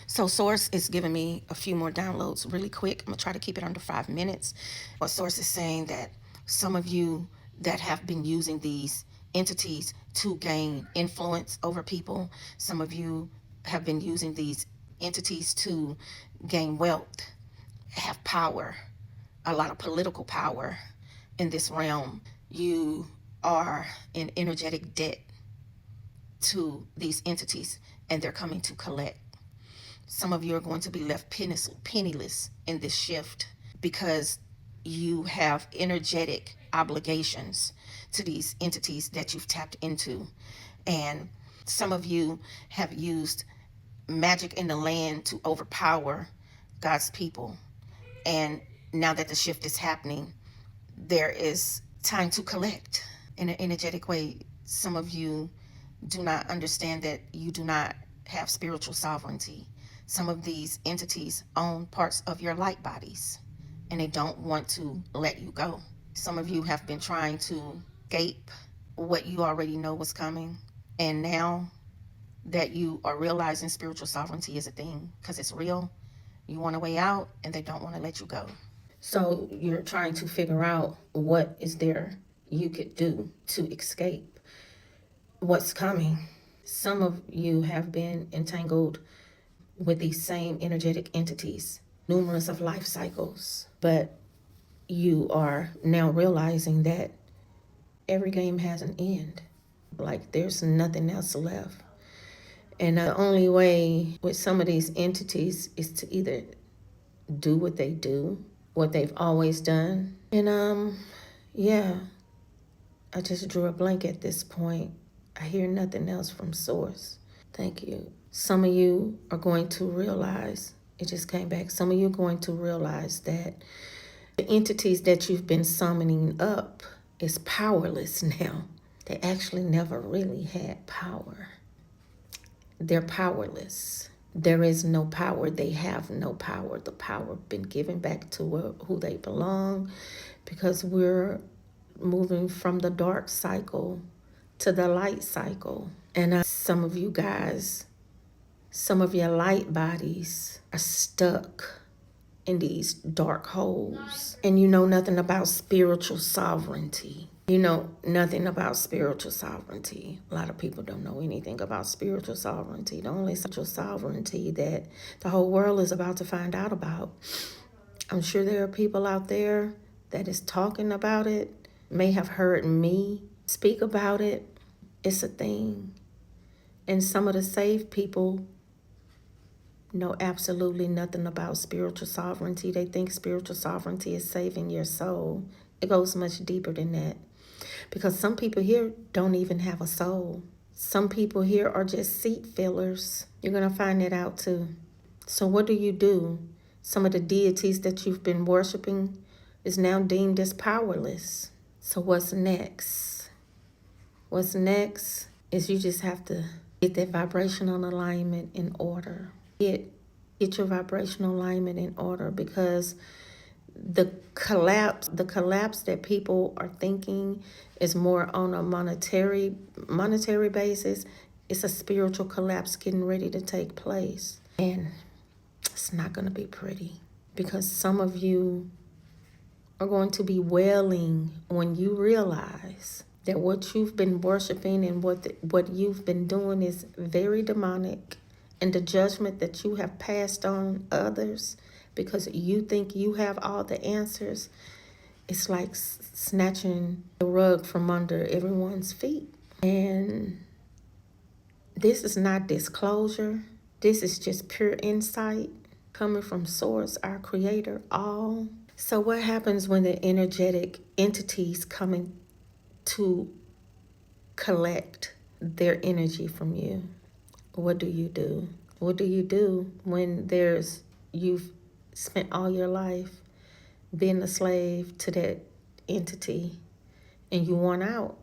So Source is giving me a few more downloads really quick. I'm gonna try to keep it under 5 minutes. But Source is saying that some of you that have been using these entities to gain influence over people, some of you have been using these entities to gain wealth, have power, a lot of political power in this realm. You are in energetic debt to these entities and they're coming to collect. Some of you are going to be left penniless in this shift because you have energetic obligations to these entities that you've tapped into. And some of you have used magic in the land to overpower God's people. And now that the shift is happening, there is time to collect in an energetic way. Some of you do not understand that you do not have spiritual sovereignty. Some of these entities own parts of your light bodies and they don't want to let you go. Some of you have been trying to escape what you already know was coming. And now that you are realizing spiritual sovereignty is a thing because it's real, you want a way out and they don't want to let you go. So you're trying to figure out what is there you could do to escape what's coming. Some of you have been entangled with these same energetic entities, numerous of life cycles, but you are now realizing that every game has an end. Like there's nothing else left. And the only way with some of these entities is to either do what they do, what they've always done. And yeah, I just drew a blank at this point. I hear nothing else from Source. Thank you. Some of you are going to realize, it just came back, some of you are going to realize that the entities that you've been summoning up is powerless now. They actually never really had power. They're powerless. There is no power. They have no power. The power been given back to who they belong because we're moving from the dark cycle to the light cycle. And some of you guys, some of your light bodies are stuck in these dark holes. And you know nothing about spiritual sovereignty. You know nothing about spiritual sovereignty. A lot of people don't know anything about spiritual sovereignty. The only spiritual sovereignty that the whole world is about to find out about. I'm sure there are people out there that is talking about it, may have heard me speak about it. It's a thing. And some of the saved people know absolutely nothing about spiritual sovereignty. They think spiritual sovereignty is saving your soul. It goes much deeper than that. Because some people here don't even have a soul. Some people here are just seat fillers. You're going to find that out too. So what do? Some of the deities that you've been worshiping is now deemed as powerless. So what's next? What's next is you just have to get that vibrational alignment in order. Get your vibrational alignment in order because the collapse that people are thinking is more on a monetary basis. It's a spiritual collapse getting ready to take place. And it's not going to be pretty because some of you are going to be wailing when you realize that what you've been worshiping and what you've been doing is very demonic, and the judgment that you have passed on others because you think you have all the answers, it's like snatching the rug from under everyone's feet. And this is not disclosure. This is just pure insight coming from Source, our creator, all. So what happens when the energetic entities coming to collect their energy from you? What do you do? What do you do when you've spent all your life being a slave to that entity and you want out?